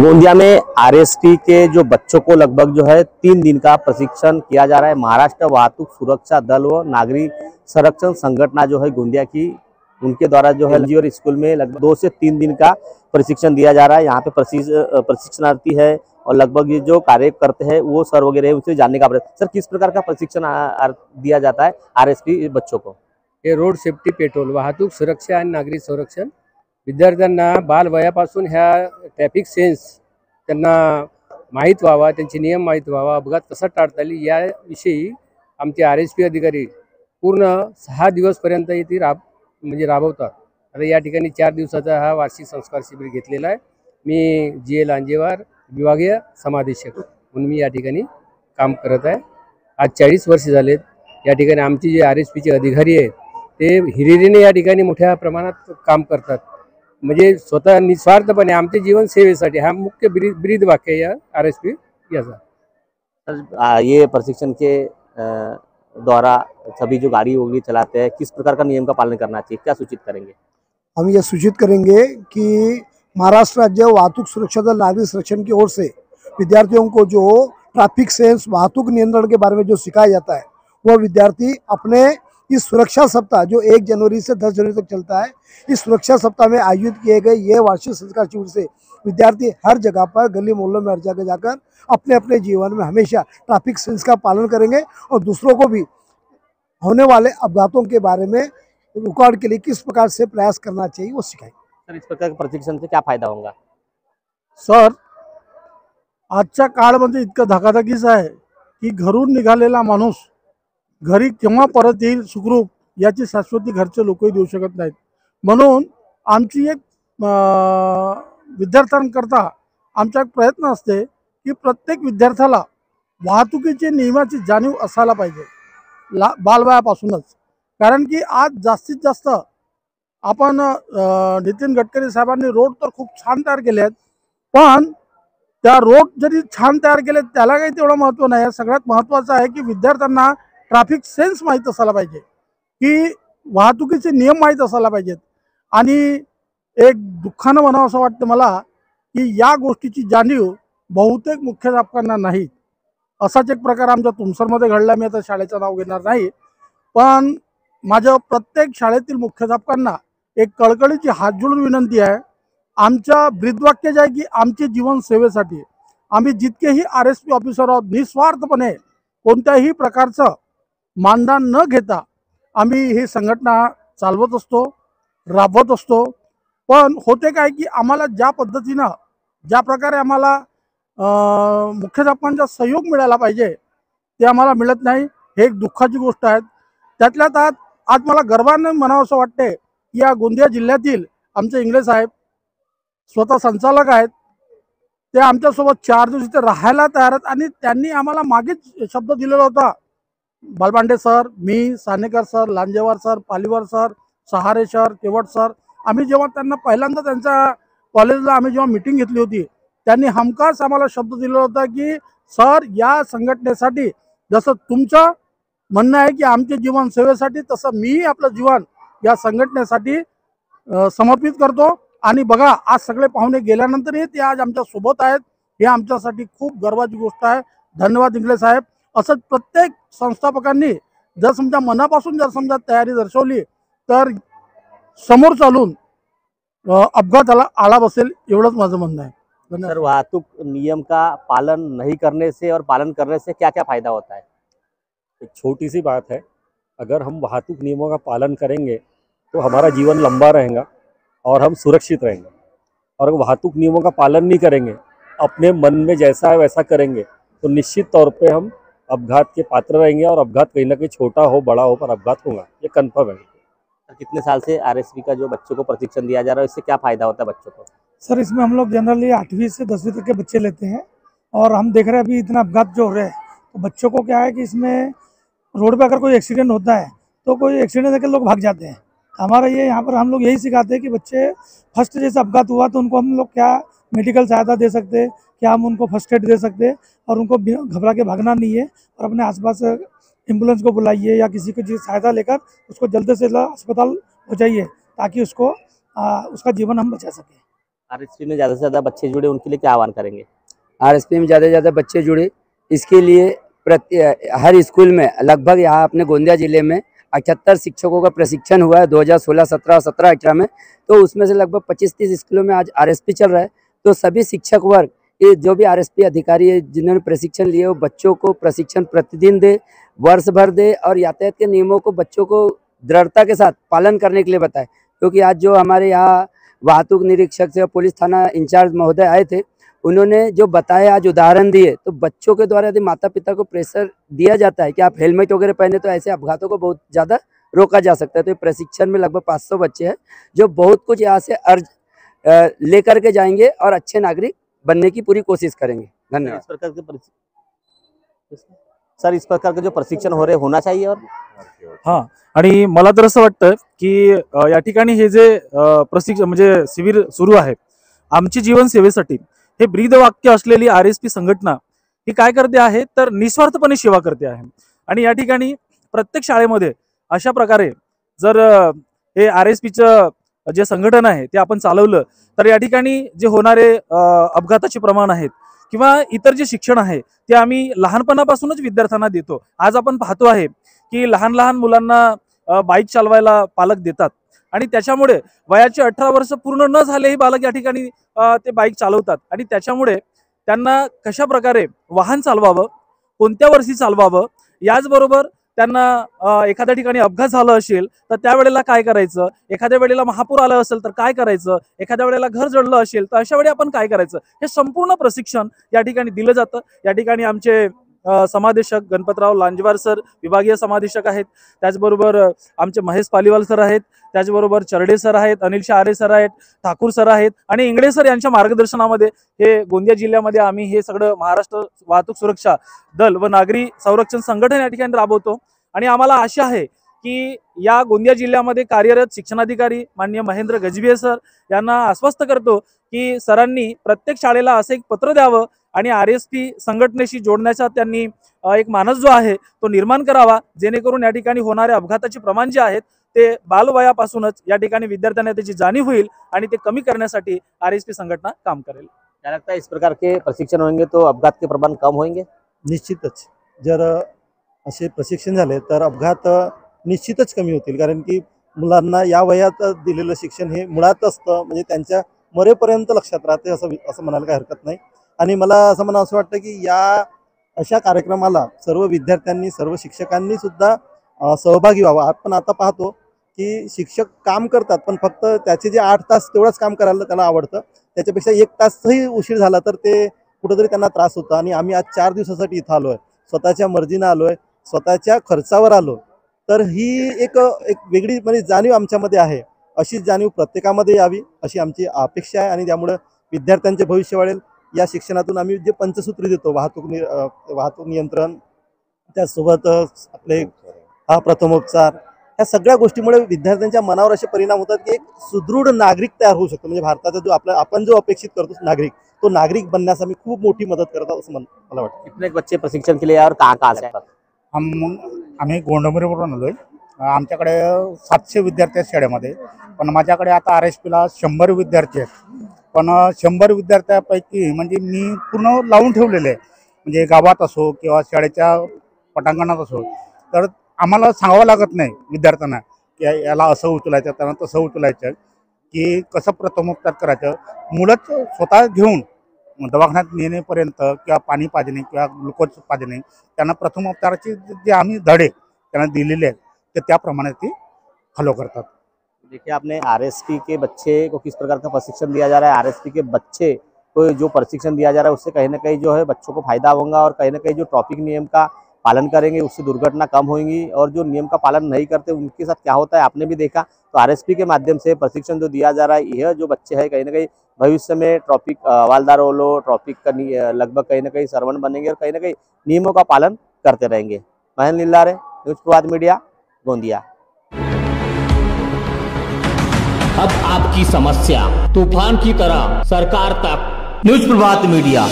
गोंदिया में आरएसपी के जो बच्चों को लगभग जो है 3 दिन का प्रशिक्षण किया जा रहा है। महाराष्ट्र वाहतुक सुरक्षा दल व नागरिक संरक्षण संगठन जो है गोंदिया की, उनके द्वारा जो है और स्कूल में लगभग 2 से 3 दिन का प्रशिक्षण दिया जा रहा है। यहाँ पे प्रशिक्षणार्थी है और लगभग ये जो कार्य करते हैं वो सर वगैरह है, उनसे जानने का प्रयत्न। सर, किस प्रकार का प्रशिक्षण दिया जाता है आरएसपी बच्चों को? हे रोड सेफ्टी पेट्रोल, वाहतूक सुरक्षा आणि नागरिक संरक्षण विद्यार्थ्यांना बालवयापासून ह्या ट्रॅफिक सेन्स त्यांना माहीत व्हावा, त्यांचे नियम माहीत व्हावा, अपघात कसा टाळता येईल याविषयी आमचे आरएसपी अधिकारी पूर्ण 6 दिवसपर्यंत इथे राबवतात। आता या ठिकाणी 4 दिवसाचा हा वार्षिक संस्कार शिबिर घेतलेला आहे। मी जी लांजेवार विभागीय समादेशक म्हणून मी या ठिकाणी काम करत आहे। आज 40 वर्ष झालेत या ठिकाणी आमचे जे आरएसपीचे अधिकारी आहेत ते हिरिरीने या ठिकाणी मोठ्या प्रमाणात काम करतात। म्हणजे स्वतः निस्वार्थपणे आमचे जीवन सेवेसाठी हा मुख्य ब्रीद वाक्य या आरएसपी याचा। ये प्रशिक्षण के द्वारा सभी जो गाड़ी वगड़ी चलाते हैं किस प्रकार का नियम का पालन करना चाहिए, क्या सूचित करेंगे? हम ये सूचित करेंगे कि महाराष्ट्र राज्य वाहतुक सुरक्षा दल नागरिक संरक्षण की ओर से विद्यार्थियों को जो ट्रैफिक सेंस वाहतुक नियंत्रण के बारे में जो सिखाया जाता है, वो विद्यार्थी अपने इस सुरक्षा सप्ताह जो 1 जनवरी से 10 जनवरी तक चलता है, इस सुरक्षा सप्ताह में आयोजित किए गए ये वार्षिक संस्कार शिविर से विद्यार्थी हर जगह पर गली मोहल्लों में हर जगह जाकर अपने अपने जीवन में हमेशा ट्रैफिक सेंस का पालन करेंगे और दूसरों को भी होने वाले अपघातों के बारे में रुकावट के लिए किस प्रकार से प्रयास करना चाहिए वो सिखाएंगे। सर, इस प्रकार के प्रशिक्षण से क्या फायदा होगा? सर, आजच्या काळामध्ये इतकं धकाधकीचं आहे की घरून निघालेला माणूस घरी केव्हा परत येईल सुखरूप याची शाश्वती घरचे लोकही देऊ शकत नाहीत। म्हणून आमची एक विद्यार्थ्यांकरता आमचा एक प्रयत्न असते की प्रत्येक विद्यार्थ्याला वाहतुकीच्या नियमाची जाणीव असायला पाहिजे बालवयापासूनच। कारण की आज जास्तीत जास्त आपण नितीन गडकरी साहेबांनी रोड तर खूप छान तयार केले आहेत, पण त्या रोड जरी छान तयार केले त्याला काही तेवढं महत्त्व नाही। सगळ्यात महत्त्वाचं आहे की विद्यार्थ्यांना ट्रॅफिक सेन्स माहीत असायला पाहिजे, की वाहतुकीचे नियम माहीत असायला पाहिजेत। आणि एक दुःखानं म्हणावं असं वाटतं मला की या गोष्टीची जाणीव बहुतेक मुख्याध्यापकांना नाही। असाच एक प्रकार आमच्या तुमसरमध्ये घडला। मी आता शाळेचं नाव घेणार नाही, पण माझ्या प्रत्येक शाळेतील मुख्याध्यापकांना एक कळकळीची हात जोडून विनंती आहे। आमच्या ब्रीदवाक्य जे आहे की आमचे जीवन सेवेसाठी आम्ही जितकेही आरएसपी ऑफिसर आहोत निस्वार्थपणे कोणत्याही प्रकारचं मानधन न घेता आम्ही ही संघटना चालवत असतो, राबवत असतो। पण होते काय की आम्हाला ज्या पद्धतीनं ज्या प्रकारे आम्हाला मुख्याध्यापकांचा सहयोग मिळाला पाहिजे ते आम्हाला मिळत नाही। हे एक दुःखाची गोष्ट आहे। त्यातल्या त्यात आज मला गर्वाने म्हणावं असं वाटते की या गोंदिया जिल्ह्यातील आमचे इंगळे साहेब स्वतः संचालक आहेत, ते आमच्यासोबत 4 दिवस इथे राहायला तयार आहेत। आणि त्यांनी आम्हाला मागेच शब्द दिलेला होता, बालबांडे सर, मी, Sanekar sir, Lanjewar sir, Paliwar sir, Sahare sir, Kewat sir, आम्ही जेव्हा त्यांना पहिल्यांदा त्यांच्या कॉलेजला आम्ही जेव्हा मीटिंग घेतली होती त्यांनी हमखास आम्हाला शब्द दिला होता की सर, या संघटनेसाठी जसं तुमचं म्हणणं आहे की आमचे जीवन सेवेसाठी, तसं मी आपलं जीवन या संघटनेसाठी समर्पित करतो। आणि बघा, आज सगळे पाहुणे गेल्यानंतरही ते आज आमच्या सोबत आहेत, हे आमच्यासाठी खूप गर्वाची गोष्ट आहे। धन्यवाद इंगळे साहेब। असंच प्रत्येक संस्थापकांनी जर समजा मनापासून जर समजा तयारी दर्शवली तर समोर चालून अपघाताला आळा बसेल, एवढंच माझं म्हणणं आहे। सर, वाहतुक नियम का पालन नहीं करने से और पालन करने से क्या क्या फायदा होता है? एक छोटी सी बात है, अगर हम वाहतुक नियमों का पालन करेंगे तो हमारा जीवन लंबा रहेगा और हम सुरक्षित रहेंगे। और अगर वाहतुक नियमों का पालन नहीं करेंगे, अपने मन में जैसा है वैसा करेंगे, तो निश्चित तौर पे हम अपघात के पात्र रहेंगे और अपघात कहीं ना कहीं छोटा हो बड़ा हो पर अपघात होगा, ये कन्फर्म है। कितने साल से आरएसपी का जो बच्चों को प्रशिक्षण दिया जा रहा है, इससे क्या फायदा होता है बच्चों को? सर, इसमें हम लोग जनरली 8वीं से 10वीं तक के बच्चे लेते हैं और हम देख रहे हैं अभी इतना अपघात जो हो रहे हैं, तो बच्चों को क्या है कि इसमें रोड पे अगर कोई एक्सीडेंट होता है तो कोई एक्सीडेंट देकर लोग भाग जाते हैं। हमारा ये यहाँ पर हम लोग यही सिखाते हैं कि बच्चे फर्स्ट जैसे अपघात हुआ तो उनको हम लोग क्या मेडिकल सहायता दे सकते हैं, क्या हम उनको फर्स्ट एड दे सकते हैं, और उनको घबरा के भागना नहीं है और अपने आसपास एम्बुलेंस को बुलाइए या किसी को सहायता लेकर उसको जल्द से जल्द अस्पताल पहुँचाइए ताकि उसका जीवन हम बचा सकें। आरएसपी में ज्यादा से ज्यादा बच्चे जुड़े, उनके लिए क्या आह्वान करेंगे? आरएसपी में ज़्यादा से ज़्यादा बच्चे जुड़े, इसके लिए हर स्कूल में लगभग यहाँ अपने गोंदिया जिले में 78 शिक्षकों का प्रशिक्षण हुआ है 2016, 17, 17, 18 में। तो उसमें से लगभग 25-30 स्कूलों में आज आरएसपी चल रहा है। तो सभी शिक्षक वर्ग, ये जो भी आरएसपी अधिकारी है जिन्होंने प्रशिक्षण लिए, वो बच्चों को प्रशिक्षण प्रतिदिन दे, वर्ष भर दे, और यातायात के नियमों को बच्चों को दृढ़ता के साथ पालन करने के लिए बताए। क्योंकि आज जो हमारे यहाँ वाहतुक निरीक्षक से पुलिस थाना इंचार्ज महोदय आए थे, उन्होंने जो बताया, आज उदाहरण दिए, तो बच्चों के द्वारा यदि माता पिता को प्रेशर दिया जाता है कि आप हेलमेट वगैरह पहने, तो ऐसे अपघातों को बहुत ज़्यादा रोका जा सकता है। तो प्रशिक्षण में लगभग 500 बच्चे हैं जो बहुत कुछ यहाँ से अर्ज लेकर के जाएंगे और अच्छे नागरिक बनने की पूरी कोशिश करेंगे। धन्यवाद। इस प्रकार के जो प्रशिक्षण हो रहे होना चाहिए। और हाँ, आणि मला तर असं वाटतं की या ठिकाणी हे जे प्रशिक्षण म्हणजे शिबिर सुरू आहे आमची जीवन सेवेसाठी, हे ब्रीद वाक्य असलेली आरएसपी संघटना ही काय करते आहे तर निस्वार्थपणे सेवा करते आहे। आणि या ठिकाणी प्रत्येक शाळेमध्ये अशा प्रकारे जर हे आरएसपीचं जे संघटन आहे ते आपण चालवलं तर या ठिकाणी जे होणारे अपघाताचे प्रमाण आहेत किंवा इतर जे शिक्षण आहे ते आम्ही लहानपणापासूनच विद्यार्थ्यांना देतो। आज आपण पाहतो आहे की लहान लहान मुलांना बाईक चालवायला पालक देतात आणि त्याच्यामुळे वयाचे 18 वर्ष पूर्ण न झालेही बालक या ठिकाणी ते बाईक चालवतात आणि त्याच्यामुळे त्यांना कशा प्रकारे वाहन चालवावं, कोणत्या वर्षी चालवावं, याचबरोबर त्यांना एखाद्या ठिकाणी अपघात झाला असेल तर त्यावेळेला काय करायचं, एखाद्या वेळेला महापूर आला असेल तर काय करायचं, एखाद्या वेळेला घर जळलं असेल तर अशा वेळी आपण काय करायचं, हे संपूर्ण प्रशिक्षण या ठिकाणी दिलं जातं। या ठिकाणी आमचे समादेशक गणपतराव लांजवार सर विभागीय समादेशक आहेत, त्याचबरोबर आमचे महेश पालीवाल सर आहेत, त्याचबरोबर चरडे सर आहेत, अनिल शहारे सर आहेत, ठाकूर सर आहेत आणि इंगळे सर यांच्या मार्गदर्शनामध्ये हे गोंदिया जिल्ह्यामध्ये आम्ही हे सगळं महाराष्ट्र वाहतूक सुरक्षा दल व नागरी संरक्षण संघटन या ठिकाणी राबवतो। आणि आम्हाला आशा आहे की या गोंदिया जिल्ह्यामध्ये कार्यरत शिक्षणाधिकारी माननीय महेंद्र गजभिये सर यांना आश्वस्त करतो की सरांनी प्रत्येक शाळेला असं एक पत्र द्यावं आणि आरएसपी संघटनेशी जोडण्याचा त्यांनी एक मानस जो आहे तो निर्माण करावा, जेणेकरून या ठिकाणी होणारे अपघाताचे प्रमाण जे आहेत ते बालवयापासूनच या ठिकाणी विद्यार्थ्यांना त्याची जाणीव होईल आणि ते कमी करण्यासाठी आरएसपी संघटना काम करेल। क्या लगता है इस प्रकार के प्रशिक्षण होंगे तो अपघात के प्रमाण कम होंगे? निश्चितच जर असे प्रशिक्षण झाले तर अपघात निश्चितच कमी होतील, कारण की मुलांना या वयात दिलेलं शिक्षण हे मुळात असतं, म्हणजे त्यांच्या मरेपर्यंत लक्षात राहते असं म्हणायला काही हरकत नाही। आणि मला असं वाटतं की या अशा कार्यक्रमाला सर्व विद्यार्थ्यांनी, सर्व शिक्षकांनी सुद्धा सहभागी व्हावा। आपण आता पाहतो की शिक्षक काम करतात पण फक्त त्याचे जे 8 तास तेवढंच काम करायला त्याला आवडतं, त्याच्यापेक्षा 1 तासही उशीर झाला तर ते कुठेतरी त्यांना त्रास होतो। आणि आम्ही आज 4 दिवसासाठी इथं आलोय, स्वतःच्या मर्जीनं आलोय, स्वतःच्या खर्चावर आलो, तर ही एक वेगळी म्हणजे जाणीव आमच्यामध्ये आहे। अशीच जाणीव प्रत्येकामध्ये यावी अशी आमची अपेक्षा आहे आणि त्यामुळे विद्यार्थ्यांचे भविष्य वाढेल। या शिक्षणातून आम्ही जे पंचसूत्री देतो, वाहतूक नियंत्रण, त्यासोबत आपले प्रथमोपचार, ह्या सगळ्या गोष्टीमुळे विद्यार्थ्यांच्या मनावर असे परिणाम होतात की एक सुदृढ नागरिक तयार होऊ शकतो। म्हणजे भारताचा जो आपण जो अपेक्षित करतो नागरिक, तो नागरिक बनण्यास आम्ही खूप मोठी मदत करतो असं मला वाटतं। कितने बच्चे प्रशिक्षण के लिए और कहाँ से? आम्ही गोंडंबरीवरून आलोय। आमच्याकडे 700 विद्यार्थी आहेत शाळेमध्ये, पण माझ्याकडे आता आरएसपीला 100 विद्यार्थी आहेत। पण 100 विद्यार्थ्यांपैकी म्हणजे मी पूर्ण लावून ठेवलेले आहे, म्हणजे गावात असो किंवा शाळेच्या पटांगणात असो, तर आम्हाला सांगावं लागत नाही विद्यार्थ्यांना की याला असं उचलायचं, त्यांना तसं उचलायचं, की कसं प्रथमोपचार करायचं। मुलंच स्वतः घेऊन दवाखान्यात नेण्यापर्यंत किंवा पाणी पाजणे किंवा ग्लुकोज पाजणे, त्यांना प्रथमोपचाराचे जे आम्ही धडे त्यांना दिलेले आहेत ते त्याप्रमाणे ते फॉलो करतात। देखिए आपने आरएसपी के बच्चे को किस प्रकार का प्रशिक्षण दिया जा रहा है, आरएसपी के बच्चे को जो प्रशिक्षण दिया जा रहा है उससे कहीं ना कहीं जो है बच्चों को फायदा होगा और कहीं ना कहीं जो ट्रैफिक नियम का पालन करेंगे उससे दुर्घटना कम होंगी। और जो नियम का पालन नहीं करते उनके साथ क्या होता है आपने भी देखा। तो आरएसपी के माध्यम से प्रशिक्षण जो दिया जा रहा है, यह जो बच्चे हैं कहीं ना कहीं भविष्य में ट्रैफिक हवालदार हो लो, ट्रैफिक का लगभग कहीं ना कहीं सर्वण बनेंगे और कहीं ना कहीं नियमों का पालन करते रहेंगे। महेंद्र लीलारे, न्यूज प्रभात मीडिया, गोंदिया। अब आपकी समस्या तूफान की तरह सरकार तक, न्यूज प्रभात मीडिया।